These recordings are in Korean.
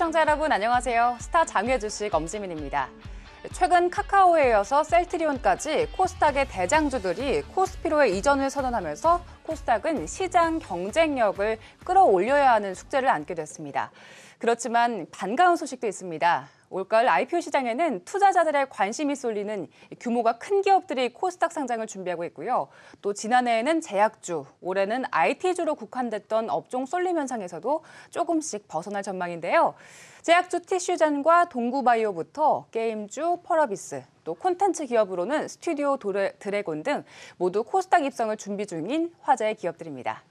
시청자 여러분 안녕하세요. 스타 장외 주식 엄지민입니다. 최근 카카오에 이어서 셀트리온까지 코스닥의 대장주들이 코스피로의 이전을 선언하면서 코스닥은 시장 경쟁력을 끌어올려야 하는 숙제를 안게 됐습니다. 그렇지만 반가운 소식도 있습니다. 올가을 IPO 시장에는 투자자들의 관심이 쏠리는 규모가 큰 기업들이 코스닥 상장을 준비하고 있고요. 또 지난해에는 제약주, 올해는 IT주로 국한됐던 업종 쏠림 현상에서도 조금씩 벗어날 전망인데요. 제약주 티슈젠과 동구바이오부터 게임주 펄어비스, 또 콘텐츠 기업으로는 스튜디오 드래곤 등 모두 코스닥 입성을 준비 중인 화제의 기업들입니다.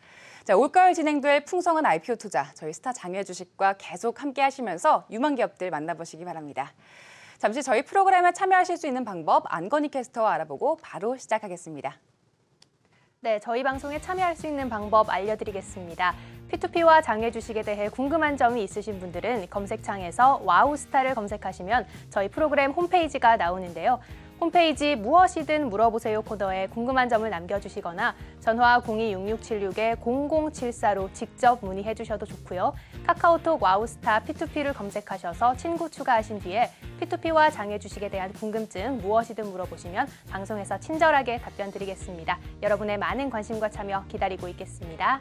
자, 올가을 진행될 풍성한 IPO 투자, 저희 스타 장외 주식과 계속 함께 하시면서 유망 기업들 만나보시기 바랍니다. 잠시 저희 프로그램에 참여하실 수 있는 방법 안건희 캐스터와 알아보고 바로 시작하겠습니다. 네, 저희 방송에 참여할 수 있는 방법 알려드리겠습니다. P2P와 장외 주식에 대해 궁금한 점이 있으신 분들은 검색창에서 와우스타를 검색하시면 저희 프로그램 홈페이지가 나오는데요. 홈페이지 무엇이든 물어보세요 코너에 궁금한 점을 남겨주시거나 전화 026676-0074로 직접 문의해 주셔도 좋고요. 카카오톡 와우스타 P2P를 검색하셔서 친구 추가하신 뒤에 P2P와 장외 주식에 대한 궁금증 무엇이든 물어보시면 방송에서 친절하게 답변 드리겠습니다. 여러분의 많은 관심과 참여 기다리고 있겠습니다.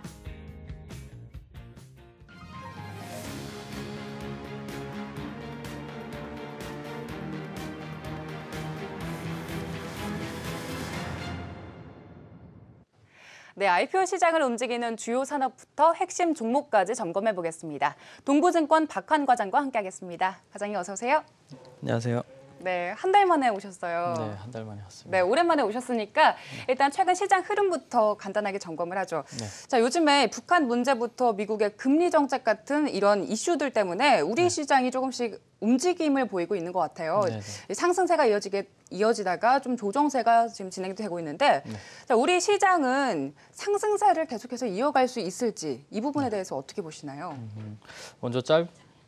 네, IPO 시장을 움직이는 주요 산업부터 핵심 종목까지 점검해 보겠습니다. 동부증권 박환 과장과 함께하겠습니다. 과장님 어서 오세요. 안녕하세요. 네, 한 달 만에 오셨어요. 네, 한 달 만에 왔습니다. 네, 오랜만에 오셨으니까 일단 최근 시장 흐름부터 간단하게 점검을 하죠. 네. 자, 요즘에 북한 문제부터 미국의 금리 정책 같은 이런 이슈들 때문에 우리 시장이 조금씩 움직임을 보이고 있는 것 같아요. 상승세가 이어지다가 좀 조정세가 지금 진행되고 있는데 자, 우리 시장은 상승세를 계속해서 이어갈 수 있을지 이 부분에 대해서 어떻게 보시나요? 먼저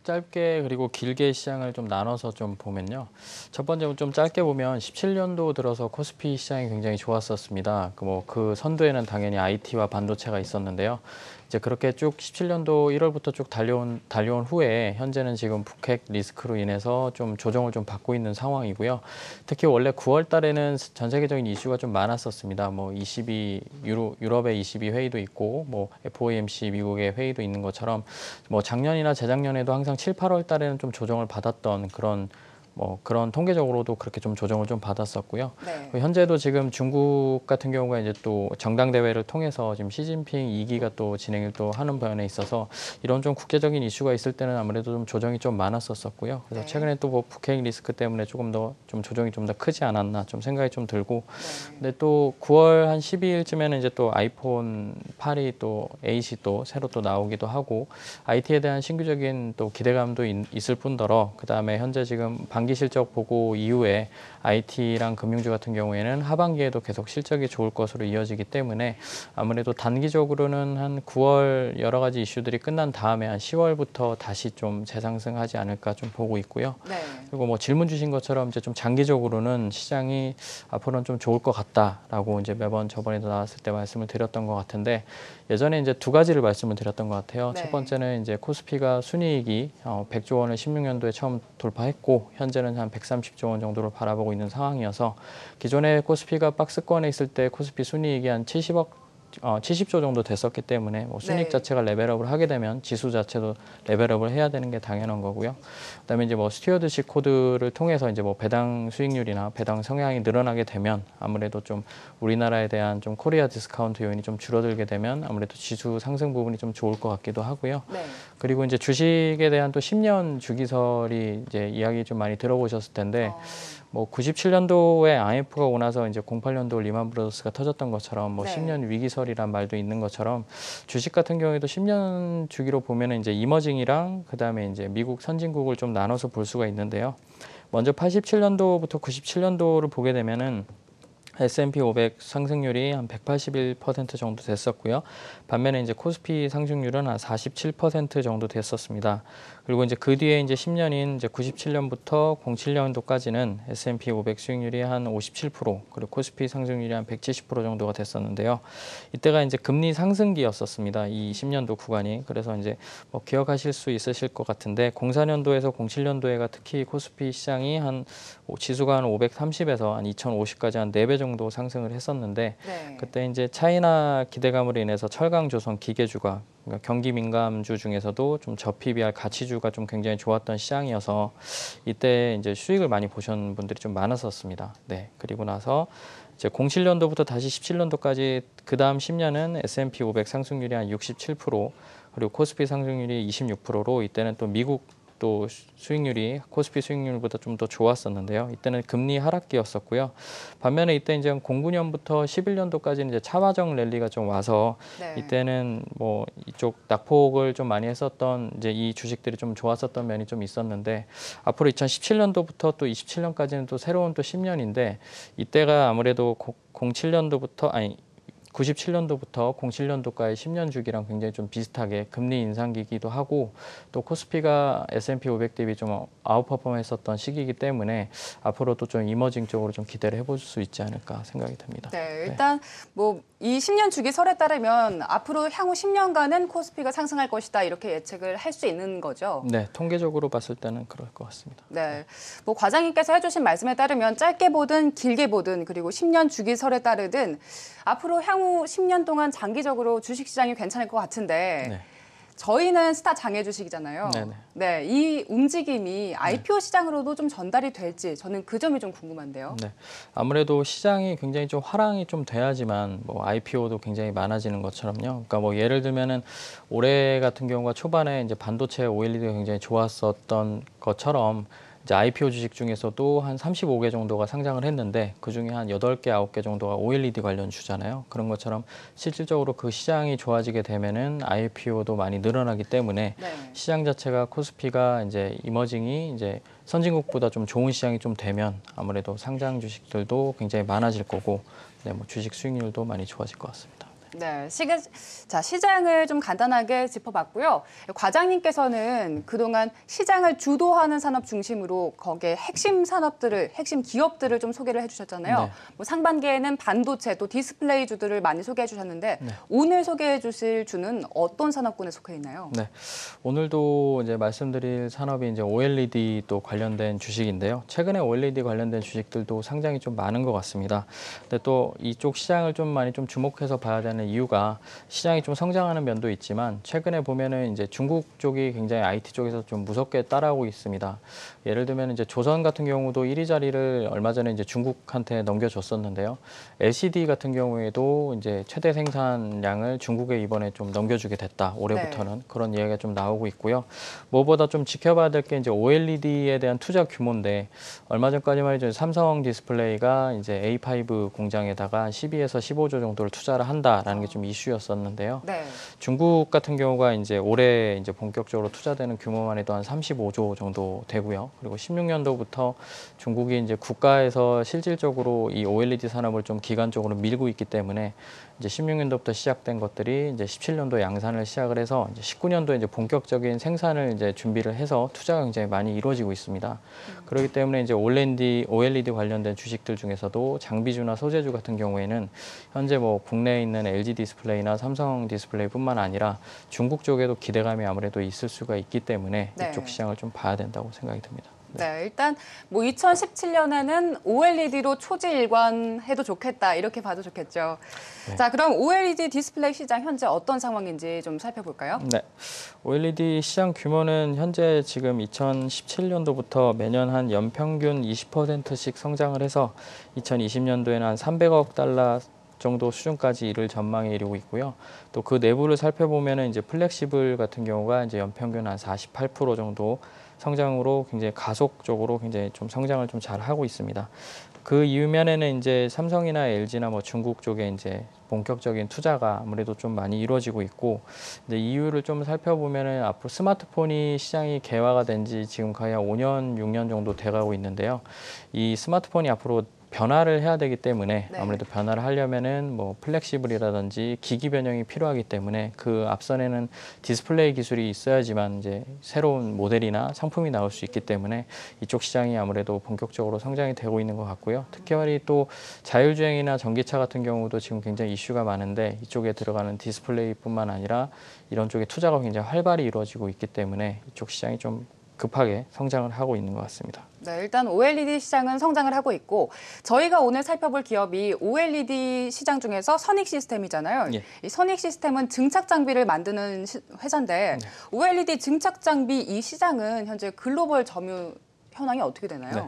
짧게 그리고 길게 시장을 좀 나눠서 좀 보면요. 첫 번째는 좀 짧게 보면 17년도 들어서 코스피 시장이 굉장히 좋았었습니다. 그 선두에는 당연히 IT와 반도체가 있었는데요. 이제 그렇게 쭉 17년도 1월부터 쭉 달려온 후에 현재는 지금 북핵 리스크로 인해서 좀 조정을 좀 받고 있는 상황이고요. 특히 원래 9월 달에는 전 세계적인 이슈가 좀 많았었습니다. 유럽의 22 회의도 있고 FOMC 미국의 회의도 있는 것처럼 작년이나 재작년에도 항상 7, 8월 달에는 좀 조정을 받았던 그런 통계적으로도 그렇게 좀 조정을 좀 받았었고요. 네. 현재도 지금 중국 같은 경우가 이제 또 전당대회를 통해서 지금 시진핑 2기가 또 진행을 또 하는 면에 있어서 이런 좀 국제적인 이슈가 있을 때는 아무래도 좀 조정이 좀 많았었고요. 그래서 최근에 또 북핵 리스크 때문에 조금 더 좀 조정이 좀 더 크지 않았나 좀 생각이 좀 들고. 근데 또 9월 한 12일쯤에는 이제 또 아이폰 8이 또 8이 또 새로 또 나오기도 하고 IT에 대한 신규적인 또 기대감도 있을 뿐더러 그다음에 현재 지금 반기 실적 보고 이후에 IT랑 금융주 같은 경우에는 하반기에도 계속 실적이 좋을 것으로 이어지기 때문에 아무래도 단기적으로는 한 9월 여러 가지 이슈들이 끝난 다음에 한 10월부터 다시 좀 재상승하지 않을까 좀 보고 있고요. 네. 그리고 질문 주신 것처럼 이제 좀 장기적으로는 시장이 앞으로는 좀 좋을 것 같다라고 이제 매번 저번에도 나왔을 때 말씀을 드렸던 것 같은데 예전에 이제 두 가지를 말씀을 드렸던 것 같아요. 네. 첫 번째는 이제 코스피가 순이익이 100조 원을 16년도에 처음 돌파했고 현재는 한 130조 원 정도를 바라보고 있는 상황이어서 기존에 코스피가 박스권에 있을 때 코스피 순이익이 한 70조 정도 됐었기 때문에 순이익 자체가 레벨업을 하게 되면 지수 자체도 레벨업을 해야 되는 게 당연한 거고요. 그다음에 이제 스튜어드십 코드를 통해서 이제 배당 수익률이나 배당 성향이 늘어나게 되면 아무래도 좀 우리나라에 대한 좀 코리아 디스카운트 요인이 좀 줄어들게 되면 아무래도 지수 상승 부분이 좀 좋을 것 같기도 하고요. 네. 그리고 이제 주식에 대한 또 10년 주기설이 이제 이야기 좀 많이 들어보셨을 텐데 97년도에 IMF가 오고 나서 이제 08년도 리만 브라더스가 터졌던 것처럼 10년 위기설이란 말도 있는 것처럼 주식 같은 경우에도 10년 주기로 보면은 이제 이머징이랑 그다음에 이제 미국 선진국을 좀 나눠서 볼 수가 있는데요. 먼저 87년도부터 97년도를 보게 되면은 S&P 500 상승률이 한 181% 정도 됐었고요. 반면에 이제 코스피 상승률은 한 47% 정도 됐었습니다. 그리고 이제 그 뒤에 이제 10년인 이제 97년부터 07년도까지는 S&P 500 수익률이 한 57%, 그리고 코스피 상승률이 한 170% 정도가 됐었는데요. 이때가 이제 금리 상승기였었습니다. 이 10년도 구간이. 그래서 이제 뭐 기억하실 수 있으실 것 같은데 04년도에서 07년도에가 특히 코스피 시장이 한 지수가 한 530에서 한 2050까지 한 4배 정도 상승을 했었는데 네. 그때 이제 차이나 기대감으로 인해서 철강조선 기계주가, 그러니까 경기 민감주 중에서도 좀 저PBR 가치주가 좀 굉장히 좋았던 시장이어서 이때 이제 수익을 많이 보신 분들이 좀 많았었습니다. 네. 그리고 나서 이제 07년도부터 다시 17년도까지 그 다음 10년은 S&P 500 상승률이 한 67%, 그리고 코스피 상승률이 26%로 이때는 또 미국 또 수익률이 코스피 수익률보다 좀 더 좋았었는데요. 이때는 금리 하락기였었고요. 반면에 이때 이제 09년부터 11년도까지는 이제 차화정 랠리가 좀 와서 네. 이때는 뭐 이쪽 낙폭을 좀 많이 했었던 이제 이 주식들이 좀 좋았었던 면이 좀 있었는데 앞으로 2017년도부터 또 27년까지는 또 새로운 또 10년인데 이때가 아무래도 07년도부터 97년도부터 07년도까지 10년 주기랑 굉장히 좀 비슷하게 금리 인상기기도 하고 또 코스피가 S&P 500 대비 좀 아웃퍼폼 했었던 시기이기 때문에 앞으로도 좀 이머징 쪽으로 좀 기대를 해볼 수 있지 않을까 생각이 듭니다. 네, 일단 뭐 이 10년 주기설에 따르면 앞으로 향후 10년간은 코스피가 상승할 것이다 이렇게 예측을 할 수 있는 거죠. 네, 통계적으로 봤을 때는 그럴 것 같습니다. 네, 뭐 과장님께서 해주신 말씀에 따르면 짧게 보든 길게 보든 그리고 10년 주기설에 따르든 앞으로 향후 10년 동안 장기적으로 주식시장이 괜찮을 것 같은데 네. 저희는 스타 장외 주식이잖아요. 네네. 네, 이 움직임이 IPO 시장으로도 좀 전달이 될지 저는 그 점이 좀 궁금한데요. 네, 아무래도 시장이 굉장히 좀 화랑이 좀 돼야지만 뭐 IPO도 굉장히 많아지는 것처럼요. 그러니까 뭐 예를 들면은 올해 같은 경우가 초반에 이제 반도체 OLED가 굉장히 좋았었던 것처럼 이제 IPO 주식 중에서도 한 35개 정도가 상장을 했는데 그 중에 한 8개, 9개 정도가 OLED 관련 주잖아요. 그런 것처럼 실질적으로 그 시장이 좋아지게 되면은 IPO도 많이 늘어나기 때문에 네. 시장 자체가 코스피가 이제 이머징이 이제 선진국보다 좀 좋은 시장이 좀 되면 아무래도 상장 주식들도 굉장히 많아질 거고, 네, 뭐 주식 수익률도 많이 좋아질 것 같습니다. 네, 시장을 좀 간단하게 짚어봤고요. 과장님께서는 그동안 시장을 주도하는 산업 중심으로 거기에 핵심 산업들을, 핵심 기업들을 좀 소개를 해주셨잖아요. 네. 뭐 상반기에는 반도체 또 디스플레이 주들을 많이 소개해주셨는데 네. 오늘 소개해주실 주는 어떤 산업군에 속해 있나요? 네, 오늘도 이제 말씀드릴 산업이 이제 OLED 또 관련된 주식인데요. 최근에 OLED 관련된 주식들도 상장이 좀 많은 것 같습니다. 근데 또 이쪽 시장을 좀 많이 좀 주목해서 봐야 되는 이유가 시장이 좀 성장하는 면도 있지만 최근에 보면은 이제 중국 쪽이 굉장히 IT 쪽에서 좀 무섭게 따라오고 있습니다. 예를 들면 이제 조선 같은 경우도 1위 자리를 얼마 전에 이제 중국한테 넘겨줬었는데요. LCD 같은 경우에도 이제 최대 생산량을 중국에 이번에 좀 넘겨주게 됐다. 올해부터는. 그런 이야기가 좀 나오고 있고요. 무엇보다 좀 지켜봐야 될 게 이제 OLED에 대한 투자 규모인데 얼마 전까지 말이죠. 삼성 디스플레이가 이제 A5 공장에다가 12에서 15조 정도를 투자를 한다라는 게 좀 이슈였었는데요. 네. 중국 같은 경우가 이제 올해 이제 본격적으로 투자되는 규모만 해도 한 35조 정도 되고요. 그리고 16년도부터 중국이 이제 국가에서 실질적으로 이 OLED 산업을 좀 기간적으로 밀고 있기 때문에 이제 16년도부터 시작된 것들이 이제 17년도 양산을 시작을 해서 이제 19년도에 이제 본격적인 생산을 이제 준비를 해서 투자가 굉장히 많이 이루어지고 있습니다. 그렇기 때문에 이제 OLED 관련된 주식들 중에서도 장비주나 소재주 같은 경우에는 현재 뭐 국내에 있는 LG 디스플레이나 삼성 디스플레이뿐만 아니라 중국 쪽에도 기대감이 아무래도 있을 수가 있기 때문에 네. 이쪽 시장을 좀 봐야 된다고 생각이 듭니다. 네, 일단 뭐 2017년에는 OLED로 초지일관해도 좋겠다 이렇게 봐도 좋겠죠. 네. 자, 그럼 OLED 디스플레이 시장 현재 어떤 상황인지 좀 살펴볼까요? 네, OLED 시장 규모는 현재 지금 2017년도부터 매년 한 연평균 20%씩 성장을 해서 2020년도에는 한 300억 달러 정도 수준까지 이를 전망에 이르고 있고요. 또 그 내부를 살펴보면은 이제 플렉시블 같은 경우가 이제 연평균 한 48% 정도 성장으로 굉장히 가속적으로 굉장히 좀 성장을 좀 잘 하고 있습니다. 그 이면에는 이제 삼성이나 LG나 뭐 중국 쪽에 이제 본격적인 투자가 아무래도 좀 많이 이루어지고 있고, 근데 이유를 좀 살펴보면은 앞으로 스마트폰이 시장이 개화가 된 지 지금 거의 한 5년, 6년 정도 돼가고 있는데요. 이 스마트폰이 앞으로 변화를 해야 되기 때문에 네. 아무래도 변화를 하려면은 뭐 플렉시블이라든지 기기 변형이 필요하기 때문에 그 앞선에는 디스플레이 기술이 있어야지만 이제 새로운 모델이나 상품이 나올 수 있기 때문에 이쪽 시장이 아무래도 본격적으로 성장이 되고 있는 것 같고요. 특히 또 자율주행이나 전기차 같은 경우도 지금 굉장히 이슈가 많은데 이쪽에 들어가는 디스플레이뿐만 아니라 이런 쪽에 투자가 굉장히 활발히 이루어지고 있기 때문에 이쪽 시장이 좀 급하게 성장을 하고 있는 것 같습니다. 네, 일단 OLED 시장은 성장을 하고 있고 저희가 오늘 살펴볼 기업이 OLED 시장 중에서 선익 시스템이잖아요. 예. 이 선익 시스템은 증착 장비를 만드는 회사인데 네. OLED 증착 장비 이 시장은 현재 글로벌 점유 현황이 어떻게 되나요? 네.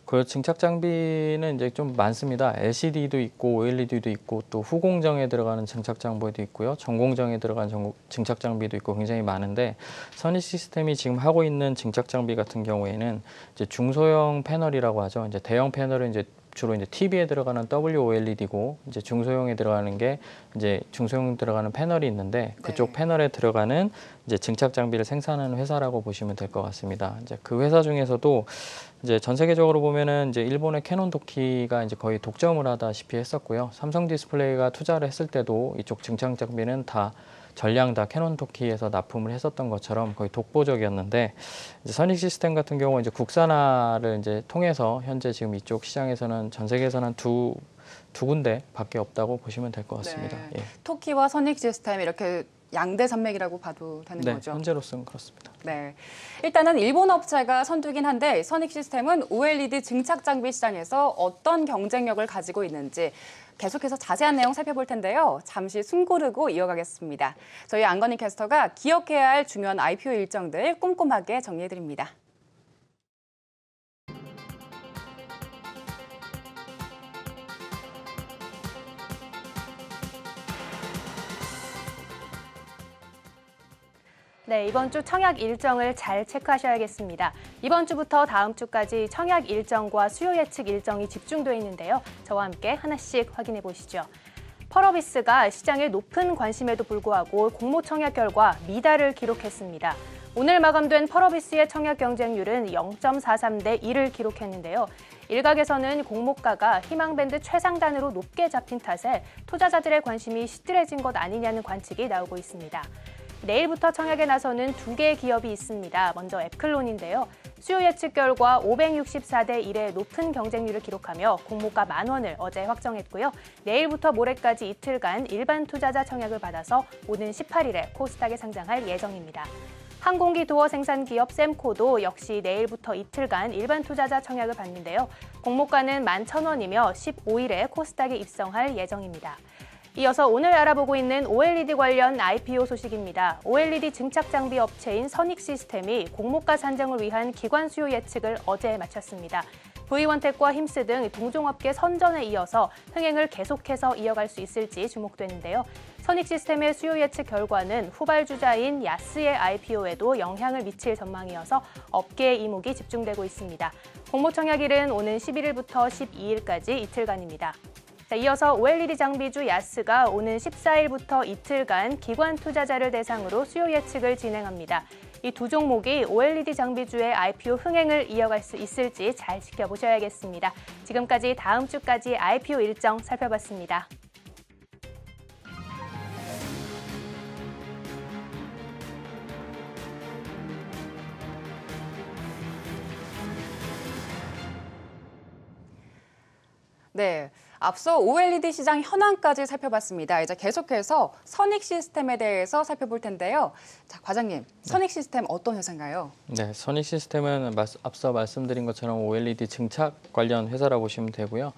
그 증착 장비는 이제 좀 많습니다. LCD도 있고 OLED도 있고 또 후공정에 들어가는 증착 장비도 있고요. 전공정에 들어가는 증착 장비도 있고 굉장히 많은데 선익 시스템이 지금 하고 있는 증착 장비 같은 경우에는 이제 중소형 패널이라고 하죠. 이제 대형 패널은 이제 주로 이제 TV에 들어가는 WOLED고 이제 중소형에 들어가는 게 이제 중소형 들어가는 패널이 있는데 그쪽 네. 패널에 들어가는 이제 증착 장비를 생산하는 회사라고 보시면 될 것 같습니다. 이제 그 회사 중에서도 이제 전 세계적으로 보면은 이제 일본의 캐논 도키가 이제 거의 독점을 하다시피 했었고요. 삼성 디스플레이가 투자를 했을 때도 이쪽 증착 장비는 다 전량 다 캐논 토키에서 납품을 했었던 것처럼 거의 독보적이었는데 이제 선익 시스템 같은 경우 이제 국산화를 이제 통해서 현재 지금 이쪽 시장에서는 전 세계에서는 한 두 군데밖에 없다고 보시면 될 것 같습니다. 네. 예. 토키와 선익 시스템 이렇게 양대 산맥이라고 봐도 되는 네, 거죠. 현재로서는 그렇습니다. 네, 일단은 일본 업체가 선두긴 한데 선익 시스템은 OLED 증착 장비 시장에서 어떤 경쟁력을 가지고 있는지 계속해서 자세한 내용 살펴볼 텐데요. 잠시 숨 고르고 이어가겠습니다. 저희 안건희 캐스터가 기억해야 할 중요한 IPO 일정들 꼼꼼하게 정리해드립니다. 네, 이번 주 청약 일정을 잘 체크하셔야겠습니다. 이번 주부터 다음 주까지 청약 일정과 수요 예측 일정이 집중되어 있는데요. 저와 함께 하나씩 확인해 보시죠. 펄어비스가 시장의 높은 관심에도 불구하고 공모 청약 결과 미달을 기록했습니다. 오늘 마감된 펄어비스의 청약 경쟁률은 0.43대 1을 기록했는데요. 일각에서는 공모가가 희망밴드 최상단으로 높게 잡힌 탓에 투자자들의 관심이 시들해진 것 아니냐는 관측이 나오고 있습니다. 내일부터 청약에 나서는 두 개의 기업이 있습니다. 먼저 앱클론인데요. 수요 예측 결과 564대 1의 높은 경쟁률을 기록하며 공모가 10,000원을 어제 확정했고요. 내일부터 모레까지 이틀간 일반 투자자 청약을 받아서 오는 18일에 코스닥에 상장할 예정입니다. 항공기 도어 생산 기업 셈코도 역시 내일부터 이틀간 일반 투자자 청약을 받는데요. 공모가는 11,000원이며 15일에 코스닥에 입성할 예정입니다. 이어서 오늘 알아보고 있는 OLED 관련 IPO 소식입니다. OLED 증착 장비 업체인 선익 시스템이 공모가 산정을 위한 기관 수요 예측을 어제 마쳤습니다. V원택과 힘스 등 동종업계 선전에 이어서 흥행을 계속해서 이어갈 수 있을지 주목되는데요. 선익 시스템의 수요 예측 결과는 후발주자인 야스의 IPO에도 영향을 미칠 전망이어서 업계의 이목이 집중되고 있습니다. 공모 청약일은 오는 11일부터 12일까지 이틀간입니다. 이어서 OLED 장비주 야스가 오는 14일부터 이틀간 기관 투자자를 대상으로 수요 예측을 진행합니다. 이 두 종목이 OLED 장비주의 IPO 흥행을 이어갈 수 있을지 잘 지켜보셔야겠습니다. 지금까지 다음 주까지 IPO 일정 살펴봤습니다. 네, 앞서 OLED 시장 현황까지 살펴봤습니다. 이제 계속해서 선익 시스템에 대해서 살펴볼 텐데요. 자, 과장님, 선익 시스템 어떤 회사인가요? 네, 선익 시스템은 앞서 말씀드린 것처럼 OLED 증착 관련 회사라고 보시면 되고요.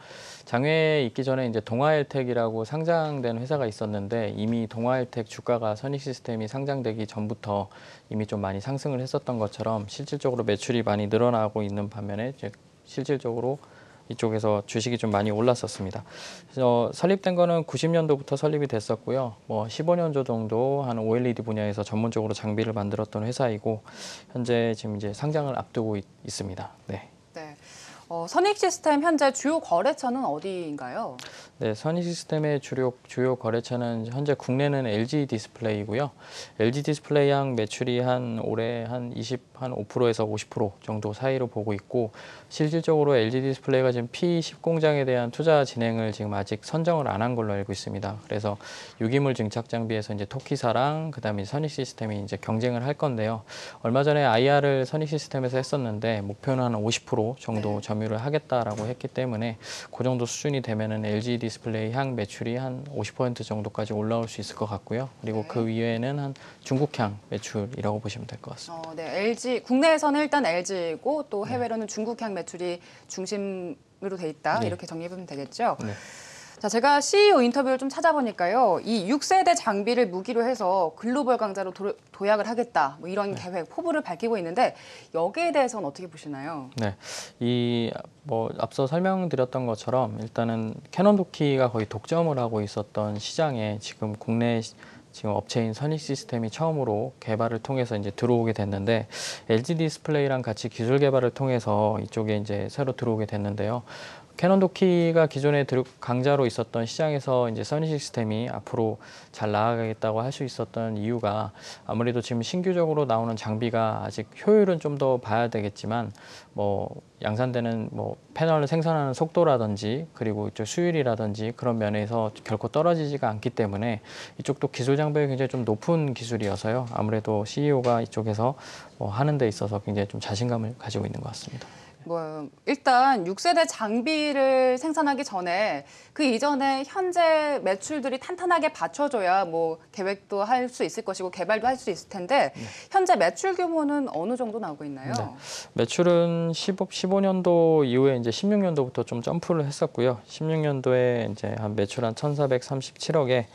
장외에 있기 전에 이제 동아엘텍이라고 상장된 회사가 있었는데 이미 동아엘텍 주가가 선익 시스템이 상장되기 전부터 이미 좀 많이 상승을 했었던 것처럼 실질적으로 매출이 많이 늘어나고 있는 반면에 이제 실질적으로 이쪽에서 주식이 좀 많이 올랐었습니다. 그래서 설립된 거는 90년도부터 설립이 됐었고요. 15년 정도 한 OLED 분야에서 전문적으로 장비를 만들었던 회사이고 현재 지금 이제 상장을 앞두고 있습니다. 네. 네. 선익 시스템 현재 주요 거래처는 어디인가요? 네, 선익 시스템의 주요 거래처는 현재 국내는 LG 디스플레이고요. LG 디스플레이 향 매출이 올해 한 5%에서 50% 정도 사이로 보고 있고, 실질적으로 LG 디스플레이가 지금 P10 공장에 대한 투자 진행을 지금 아직 선정을 안 한 걸로 알고 있습니다. 그래서 유기물 증착 장비에서 이제 토키사랑 그다음에 선익 시스템이 이제 경쟁을 할 건데요. 얼마 전에 IR을 선익 시스템에서 했었는데 목표는 한 50% 정도 점유를 하겠다라고 했기 때문에 그 정도 수준이 되면은 LG 디스플레이 향 매출이 한 50% 정도까지 올라올 수 있을 것 같고요. 그리고 그 위에는 한 중국향 매출이라고 보시면 될 것 같습니다. 네, LG 국내에서는 일단 LG이고 또 해외로는 중국향 매출이 중심으로 돼 있다. 네. 이렇게 정리해보면 되겠죠. 네. 자, 제가 CEO 인터뷰를 좀 찾아보니까요. 이 6세대 장비를 무기로 해서 글로벌 강자로 도약을 하겠다. 뭐 이런 계획, 포부를 밝히고 있는데 여기에 대해서는 어떻게 보시나요? 네, 앞서 설명드렸던 것처럼 일단은 캐논 도키가 거의 독점을 하고 있었던 시장에 지금 국내 업체인 선익 시스템이 처음으로 개발을 통해서 이제 들어오게 됐는데, LG 디스플레이랑 같이 기술 개발을 통해서 이쪽에 이제 새로 들어오게 됐는데요. 캐논 도키가 기존에 강자로 있었던 시장에서 이제 선익 시스템이 앞으로 잘 나아가겠다고 할 수 있었던 이유가, 아무래도 지금 신규적으로 나오는 장비가 아직 효율은 좀 더 봐야 되겠지만 양산되는 패널을 생산하는 속도라든지 그리고 이쪽 수율이라든지 그런 면에서 결코 떨어지지가 않기 때문에 이쪽도 기술 장벽이 굉장히 좀 높은 기술이어서요. 아무래도 CEO가 이쪽에서 하는 데 있어서 굉장히 좀 자신감을 가지고 있는 것 같습니다. 일단 6세대 장비를 생산하기 전에 그 이전에 현재 매출들이 탄탄하게 받쳐줘야 계획도 할 수 있을 것이고 개발도 할 수 있을 텐데 현재 매출 규모는 어느 정도 나오고 있나요? 네. 매출은 15년도 이후에 이제 16년도부터 좀 점프를 했었고요. 16년도에 이제 매출 한 1,437억에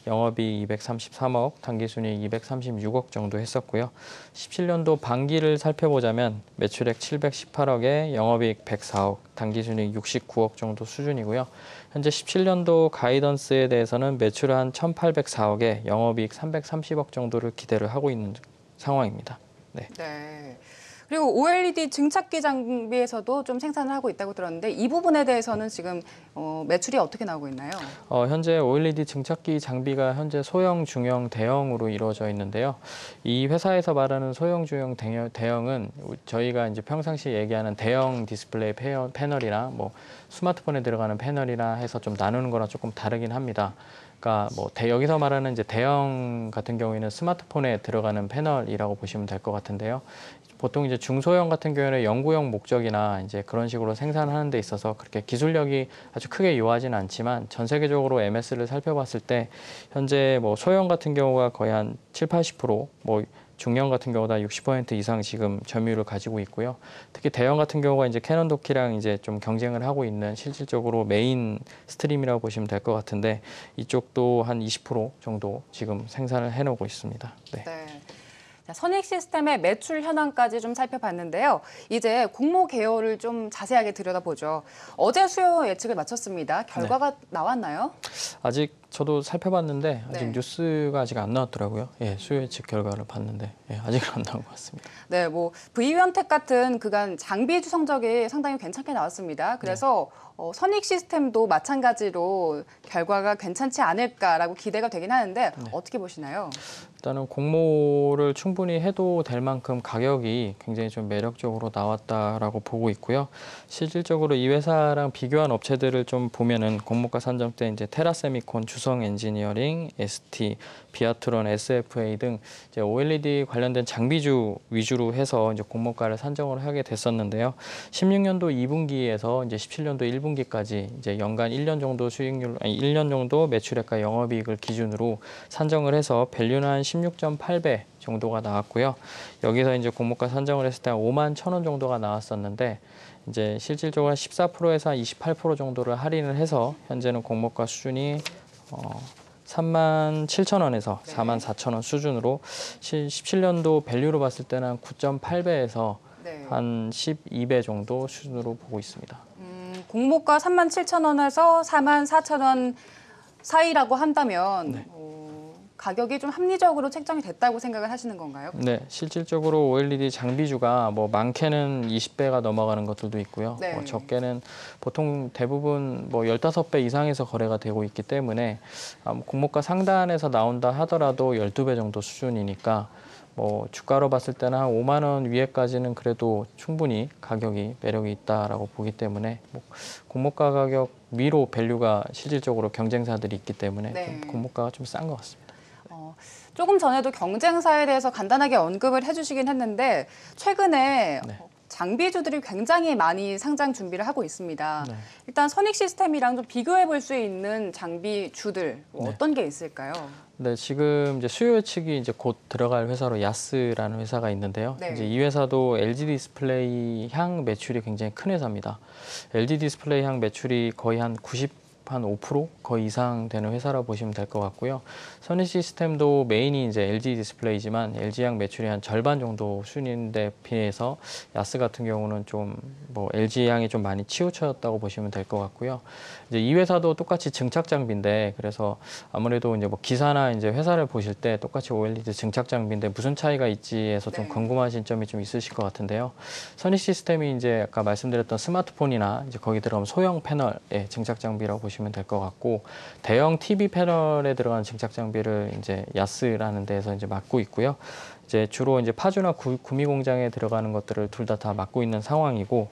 영업이익 233억, 당기순이익 236억 정도 했었고요. 17년도 반기를 살펴보자면 매출액 718억에 영업이익 104억, 당기순이익 69억 정도 수준이고요. 현재 17년도 가이던스에 대해서는 매출 한 1,804억에 영업이익 330억 정도를 기대를 하고 있는 상황입니다. 네. 그리고 OLED 증착기 장비에서도 좀 생산을 하고 있다고 들었는데 이 부분에 대해서는 지금 매출이 어떻게 나오고 있나요? 현재 OLED 증착기 장비가 현재 소형, 중형, 대형으로 이루어져 있는데요. 이 회사에서 말하는 소형, 중형, 대형은 저희가 이제 평상시에 얘기하는 대형 디스플레이 패널이랑 스마트폰에 들어가는 패널이나 해서 좀 나누는 거랑 조금 다르긴 합니다. 그러니까 여기서 말하는 이제 대형 같은 경우에는 스마트폰에 들어가는 패널이라고 보시면 될 것 같은데요. 보통 이제 중소형 같은 경우에는 연구용 목적이나 이제 그런 식으로 생산하는 데 있어서 그렇게 기술력이 아주 크게 요하지는 않지만 전 세계적으로 MS를 살펴봤을 때 현재 소형 같은 경우가 거의 한 70~80%, 중형 같은 경우다 60% 이상 지금 점유율을 가지고 있고요. 특히 대형 같은 경우가 이제 캐논 도키랑 이제 좀 경쟁을 하고 있는 실질적으로 메인 스트림이라고 보시면 될 것 같은데 이쪽도 한 20% 정도 지금 생산을 해놓고 있습니다. 네. 자, 선익 시스템의 매출 현황까지 좀 살펴봤는데요. 이제 공모 개요를 좀 자세하게 들여다보죠. 어제 수요 예측을 마쳤습니다. 결과가 나왔나요? 아직 저도 살펴봤는데 아직 네. 뉴스가 아직 안 나왔더라고요. 수요 예측 결과를 봤는데 아직은 안 나온 것 같습니다. 네, V위원텍 같은 그간 장비주 성적이 상당히 괜찮게 나왔습니다. 그래서 선익 시스템도 마찬가지로 결과가 괜찮지 않을까라고 기대가 되긴 하는데 어떻게 보시나요? 일단은 공모를 충분히 해도 될 만큼 가격이 굉장히 좀 매력적으로 나왔다라고 보고 있고요. 실질적으로 이 회사랑 비교한 업체들을 좀 보면은 공모가 산정 때 이제 테라세미콘, 주성 엔지니어링, ST, 비아트론, SFA 등 이제 OLED 관련된 장비주 위주로 해서 이제 공모가를 산정을 하게 됐었는데요. 16년도 2분기에서 이제 17년도 1분기까지 이제 연간 1년 정도 1년 정도 매출액과 영업이익을 기준으로 산정을 해서 밸류는 한 16.8배 정도가 나왔고요. 여기서 이제 공모가 산정을 했을 때 51,000원 정도가 나왔었는데 이제 실질적으로 14%에서 28% 정도를 할인을 해서 현재는 공모가 수준이 37,000원에서 44,000원 수준으로 17년도 밸류로 봤을 때는 한 9.8배에서 한 12배 정도 수준으로 보고 있습니다. 공모가 37,000원에서 44,000원 사이라고 한다면 가격이 좀 합리적으로 책정이 됐다고 생각을 하시는 건가요? 네, 실질적으로 OLED 장비주가 뭐 많게는 20배가 넘어가는 것들도 있고요. 네. 적게는 보통 대부분 뭐 15배 이상에서 거래가 되고 있기 때문에 공모가 상단에서 나온다 하더라도 12배 정도 수준이니까 뭐 주가로 봤을 때는 한 5만 원 위에까지는 그래도 충분히 가격이 매력이 있다라고 보기 때문에 뭐 공모가 가격 위로 밸류가 실질적으로 경쟁사들이 있기 때문에 네. 좀 공모가가 좀 싼 것 같습니다. 조금 전에도 경쟁사에 대해서 간단하게 언급을 해주시긴 했는데 최근에 네. 장비주들이 굉장히 많이 상장 준비를 하고 있습니다. 네. 일단 선익 시스템이랑 좀 비교해 볼 수 있는 장비주들 네. 어떤 게 있을까요? 네, 지금 이제 수요 예측이 이제 곧 들어갈 회사로 야스라는 회사가 있는데요. 네. 이제 이 회사도 LG 디스플레이 향 매출이 굉장히 큰 회사입니다. LG 디스플레이 향 매출이 거의 한 5% 거의 이상 되는 회사라고 보시면 될 것 같고요. 선익 시스템도 메인이 이제 LG 디스플레이지만 LG 향 매출이 한 절반 정도 수준인데 비해서 야스 같은 경우는 좀 뭐 LG 향이 좀 많이 치우쳤다고 보시면 될 것 같고요. 이제 이 회사도 똑같이 증착 장비인데 그래서 아무래도 이제 뭐 기사나 이제 회사를 보실 때 똑같이 OLED 증착 장비인데 무슨 차이가 있지에서 좀 네. 궁금하신 점이 좀 있으실 것 같은데요. 선익 시스템이 이제 아까 말씀드렸던 스마트폰이나 이제 거기 들어가면 소형 패널의 증착 장비라고 보시면 될 것 같고 대형 TV 패널에 들어가는 증착 장비를 이제 야스라는 데에서 이제 맡고 있고요. 이제 주로 이제 파주나 구미 공장에 들어가는 것들을 둘 다 맡고 있는 상황이고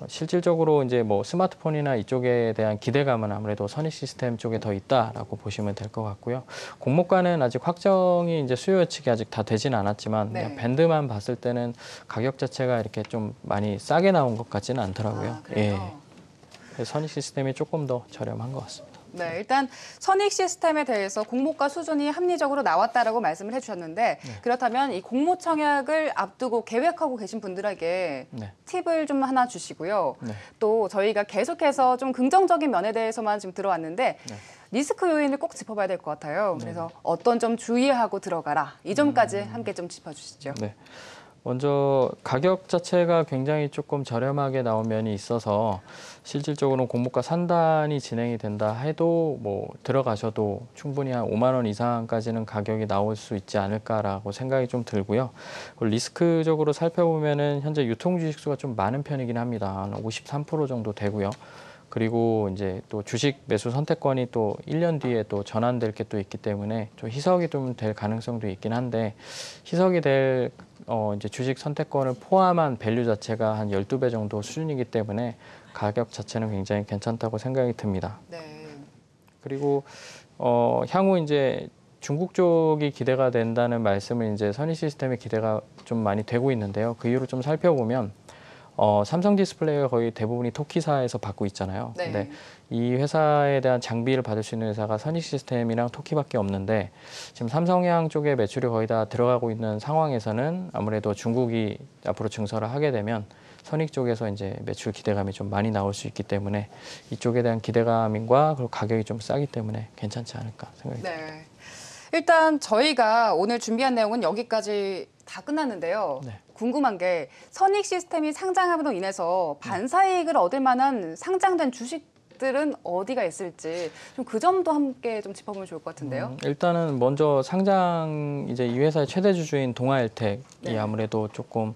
실질적으로 이제 뭐 스마트폰이나 이쪽에 대한 기대감은 아무래도 선익 시스템 쪽에 더 있다라고 보시면 될 것 같고요. 공모가는 아직 확정이 이제 수요 예측이 아직 다 되지는 않았지만 네. 그냥 밴드만 봤을 때는 가격 자체가 이렇게 좀 많이 싸게 나온 것 같지는 않더라고요. 그래요? 그래서 선익 시스템이 조금 더 저렴한 것 같습니다. 네, 일단 선익 시스템에 대해서 공모가 수준이 합리적으로 나왔다라고 말씀을 해주셨는데 그렇다면 이 공모 청약을 앞두고 계획하고 계신 분들에게 네. 팁을 좀 하나 주시고요. 네. 또 저희가 계속해서 좀 긍정적인 면에 대해서만 지금 들어왔는데 네. 리스크 요인을 꼭 짚어봐야 될 것 같아요. 그래서 어떤 점 주의하고 들어가라. 이 점까지 함께 좀 짚어주시죠. 네. 먼저 가격 자체가 굉장히 조금 저렴하게 나온 면이 있어서 실질적으로 공모가 산단이 진행이 된다 해도 뭐 들어가셔도 충분히 한 5만 원 이상까지는 가격이 나올 수 있지 않을까라고 생각이 좀 들고요. 리스크적으로 살펴보면은 현재 유통 주식수가 좀 많은 편이긴 합니다. 한 53% 정도 되고요. 그리고 이제 또 주식 매수 선택권이 또 1년 뒤에 또 전환될 게 또 있기 때문에 좀 희석이 좀 될 가능성도 있긴 한데 희석이 될 이제 주식 선택권을 포함한 밸류 자체가 한 12배 정도 수준이기 때문에 가격 자체는 굉장히 괜찮다고 생각이 듭니다. 네. 그리고 향후 이제 중국 쪽이 기대가 된다는 말씀을 이제 선익 시스템의 기대가 좀 많이 되고 있는데요. 그 이유를 좀 살펴보면 삼성 디스플레이가 거의 대부분이 토키사에서 받고 있잖아요. 네. 근데 이 회사에 대한 장비를 받을 수 있는 회사가 선익 시스템이랑 토키밖에 없는데 지금 삼성향 쪽에 매출이 거의 다 들어가고 있는 상황에서는 아무래도 중국이 앞으로 증설을 하게 되면 선익 쪽에서 이제 매출 기대감이 좀 많이 나올 수 있기 때문에 이쪽에 대한 기대감과 그리고 가격이 좀 싸기 때문에 괜찮지 않을까 생각이 듭니다. 네. 일단 저희가 오늘 준비한 내용은 여기까지 다 끝났는데요. 네. 궁금한 게 선익 시스템이 상장함으로 인해서 반사이익을 얻을 만한 상장된 주식들은 어디가 있을지 좀 그 점도 함께 좀 짚어보면 좋을 것 같은데요. 일단은 먼저 상장 이제 이 회사의 최대 주주인 동아일텍이 네. 아무래도 조금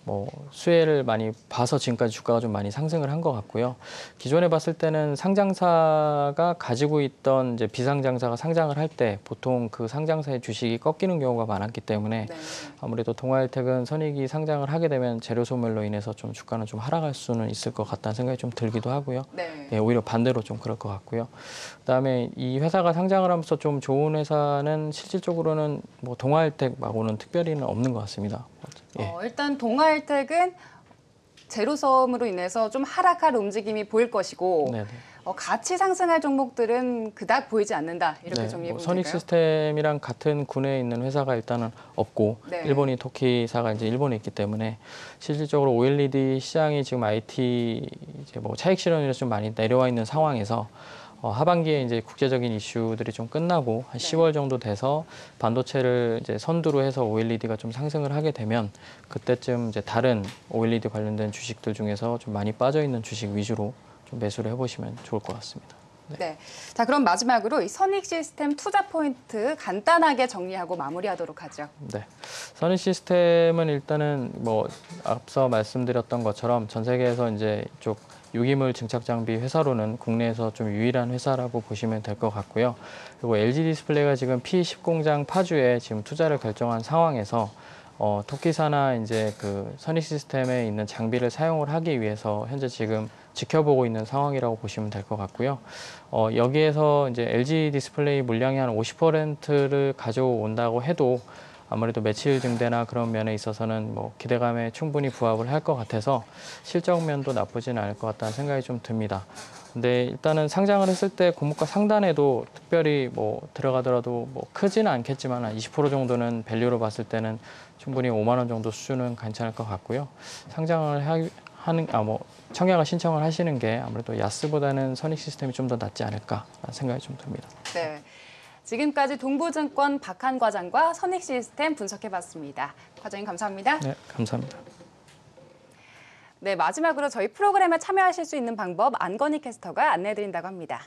뭐 수혜를 많이 봐서 지금까지 주가가 좀 많이 상승을 한 것 같고요. 기존에 봤을 때는 상장사가 가지고 있던 이제 비상장사가 상장을 할 때 보통 그 상장사의 주식이 꺾이는 경우가 많았기 때문에 네. 아무래도 동아일텍은 선익이 상장을 하게 되면 재료 소멸로 인해서 좀 주가는 좀 하락할 수는 있을 것 같다는 생각이 좀 들기도 하고요. 네. 예, 오히려 반대로 좀 그럴 것 같고요. 그다음에 이 회사가 상장을 하면서 좀 좋은 회사는 실질적으로는 뭐 동아일텍하고는 특별히는 없는 것 같습니다. 예. 일단 동아일텍은 제로섬으로 인해서 좀 하락할 움직임이 보일 것이고 네네. 같이 상승할 종목들은 그닥 보이지 않는다. 이렇게 네, 정리해 뭐 보면 선익 될까요? 시스템이랑 같은 군에 있는 회사가 일단은 없고 네. 일본이 토키사가 이제 일본에 있기 때문에 실질적으로 OLED 시장이 지금 IT 이제 뭐 차익 실현율이 좀 많이 내려와 있는 상황에서 하반기에 이제 국제적인 이슈들이 좀 끝나고 한 10월 정도 돼서 반도체를 이제 선두로 해서 OLED가 좀 상승을 하게 되면 그때쯤 이제 다른 OLED 관련된 주식들 중에서 좀 많이 빠져 있는 주식 위주로 좀 매수를 해보시면 좋을 것 같습니다. 네. 자, 그럼 마지막으로 이 선익 시스템 투자 포인트 간단하게 정리하고 마무리하도록 하죠. 네. 선익 시스템은 일단은 뭐 앞서 말씀드렸던 것처럼 전 세계에서 이제 이쪽 유기물 증착 장비 회사로는 국내에서 좀 유일한 회사라고 보시면 될 것 같고요. 그리고 LG 디스플레이가 지금 P10 공장 파주에 지금 투자를 결정한 상황에서 토끼사나 이제 그 선익 시스템에 있는 장비를 사용을 하기 위해서 현재 지금 지켜보고 있는 상황이라고 보시면 될 것 같고요. 여기에서 이제 LG 디스플레이 물량이 한 50%를 가져온다고 해도 아무래도 매출 증대나 그런 면에 있어서는 뭐 기대감에 충분히 부합을 할 것 같아서 실적 면도 나쁘진 않을 것 같다는 생각이 좀 듭니다. 근데 일단은 상장을 했을 때 공모가 상단에도 특별히 뭐 들어가더라도 뭐 크지는 않겠지만 한 20% 정도는 밸류로 봤을 때는 충분히 5만 원 정도 수준은 괜찮을 것 같고요. 상장을 청약을 신청을 하시는 게 아무래도 야스보다는 선익 시스템이 좀 더 낫지 않을까라는 생각이 좀 듭니다. 네. 지금까지 동부증권 박한 과장과 선익 시스템 분석해봤습니다. 과장님 감사합니다. 네, 감사합니다. 네, 마지막으로 저희 프로그램에 참여하실 수 있는 방법 안건희 캐스터가 안내해드린다고 합니다.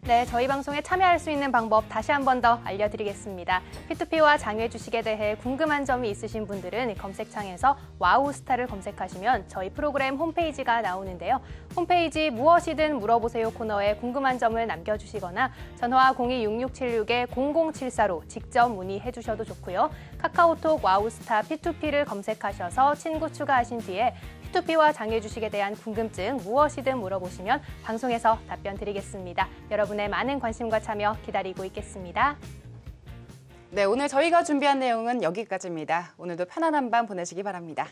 네, 저희 방송에 참여할 수 있는 방법 다시 한 번 더 알려드리겠습니다. P2P와 장외 주식에 대해 궁금한 점이 있으신 분들은 검색창에서 와우스타를 검색하시면 저희 프로그램 홈페이지가 나오는데요. 홈페이지 무엇이든 물어보세요 코너에 궁금한 점을 남겨주시거나 전화 026676-0074로 직접 문의해 주셔도 좋고요. 카카오톡 와우스타 P2P를 검색하셔서 친구 추가하신 뒤에 P2P와 장외 주식에 대한 궁금증 무엇이든 물어보시면 방송에서 답변 드리겠습니다. 여러분의 많은 관심과 참여 기다리고 있겠습니다. 네, 오늘 저희가 준비한 내용은 여기까지입니다. 오늘도 편안한 밤 보내시기 바랍니다.